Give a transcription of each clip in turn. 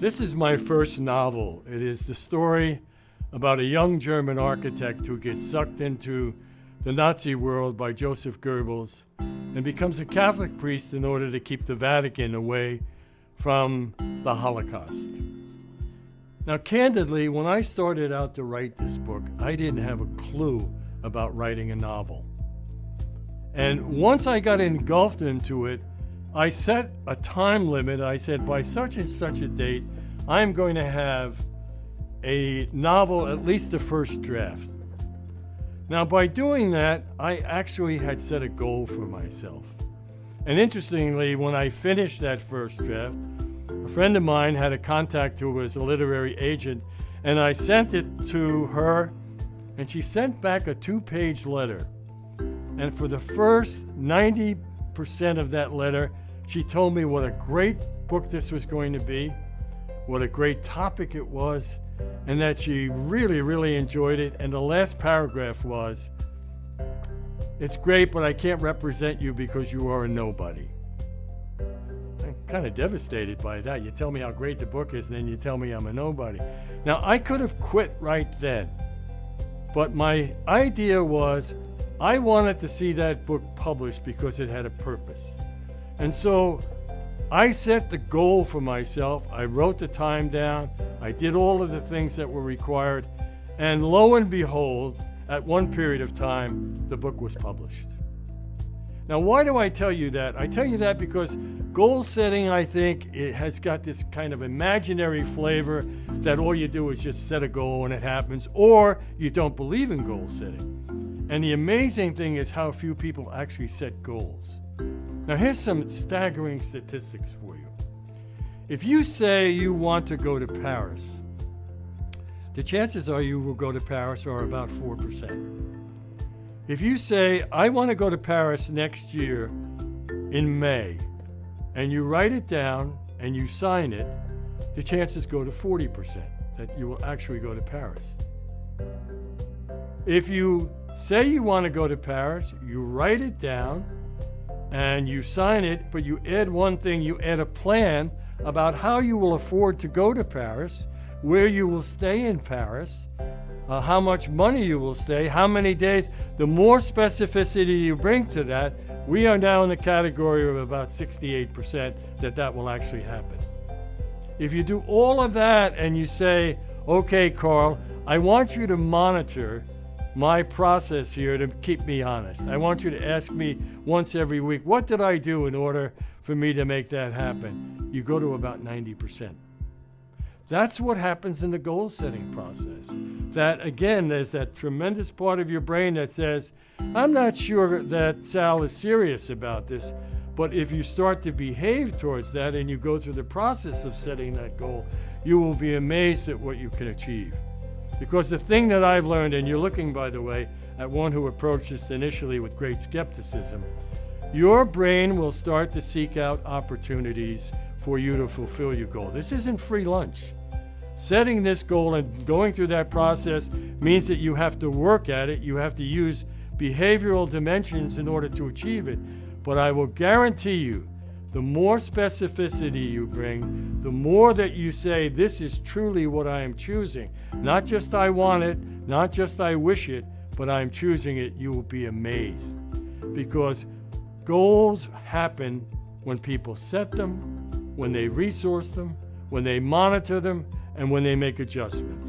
This is my first novel. It is the story about a young German architect who gets sucked into the Nazi world by Joseph Goebbels and becomes a Catholic priest in order to keep the Vatican away from the Holocaust. Now, candidly, when I started out to write this book, I didn't have a clue about writing a novel. And once I got engulfed into it, I set a time limit. I said, by such and such a date, I'm going to have a novel, at least the first draft. Now, by doing that, I actually had set a goal for myself. And interestingly, when I finished that first draft, a friend of mine had a contact who was a literary agent, and I sent it to her, and she sent back a 2-page letter. And for the first 90% of that letter, she told me what a great book this was going to be, what a great topic it was, and that she really, really enjoyed it. And the last paragraph was, "It's great, but I can't represent you because you are a nobody." I'm kind of devastated by that. You tell me how great the book is, and then you tell me I'm a nobody. Now, I could have quit right then, but my idea was I wanted to see that book published because it had a purpose. And so I set the goal for myself. I wrote the time down. I did all of the things that were required. And lo and behold, at one period of time, the book was published. Now, why do I tell you that? I tell you that because goal setting, I think, it has got this kind of imaginary flavor that all you do is just set a goal and it happens, or you don't believe in goal setting. And the amazing thing is how few people actually set goals. Now, here's some staggering statistics for you. If you say you want to go to Paris, the chances are you will go to Paris are about 4%. If you say, I want to go to Paris next year in May, and you write it down and you sign it, the chances go to 40% that you will actually go to Paris. If you say you want to go to Paris, you write it down, and you sign it, but you add one thing, you add a plan about how you will afford to go to Paris, where you will stay in Paris, how much money you will stay, how many days. The more specificity you bring to that, we are now in the category of about 68% that will actually happen. If you do all of that and you say, okay, Carl, I want you to monitor my process here to keep me honest. I want you to ask me once every week, what did I do in order for me to make that happen? You go to about 90%. That's what happens in the goal setting process. That, again, there's that tremendous part of your brain that says, I'm not sure that Sal is serious about this, but if you start to behave towards that and you go through the process of setting that goal, you will be amazed at what you can achieve. Because the thing that I've learned, and you're looking, by the way, at one who approached this initially with great skepticism, your brain will start to seek out opportunities for you to fulfill your goal. This isn't free lunch. Setting this goal and going through that process means that you have to work at it. You have to use behavioral dimensions in order to achieve it. But I will guarantee you, the more specificity you bring, the more that you say, this is truly what I am choosing. Not just I want it, not just I wish it, but I'm choosing it, you will be amazed. Because goals happen when people set them, when they resource them, when they monitor them, and when they make adjustments.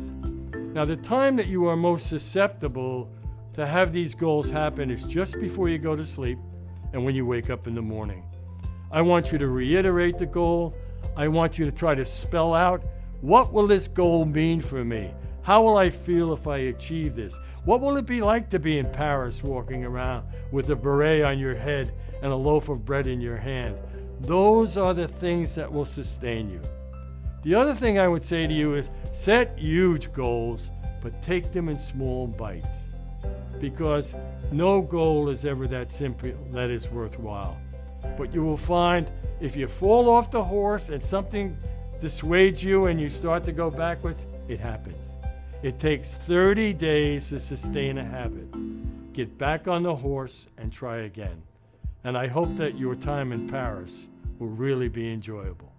Now, the time that you are most susceptible to have these goals happen is just before you go to sleep and when you wake up in the morning. I want you to reiterate the goal. I want you to try to spell out, what will this goal mean for me? How will I feel if I achieve this? What will it be like to be in Paris walking around with a beret on your head and a loaf of bread in your hand? Those are the things that will sustain you. The other thing I would say to you is set huge goals, but take them in small bites. Because no goal is ever that simple that is worthwhile. But you will find if you fall off the horse and something dissuades you and you start to go backwards, it happens. It takes 30 days to sustain a habit. Get back on the horse and try again. And I hope that your time in Paris will really be enjoyable.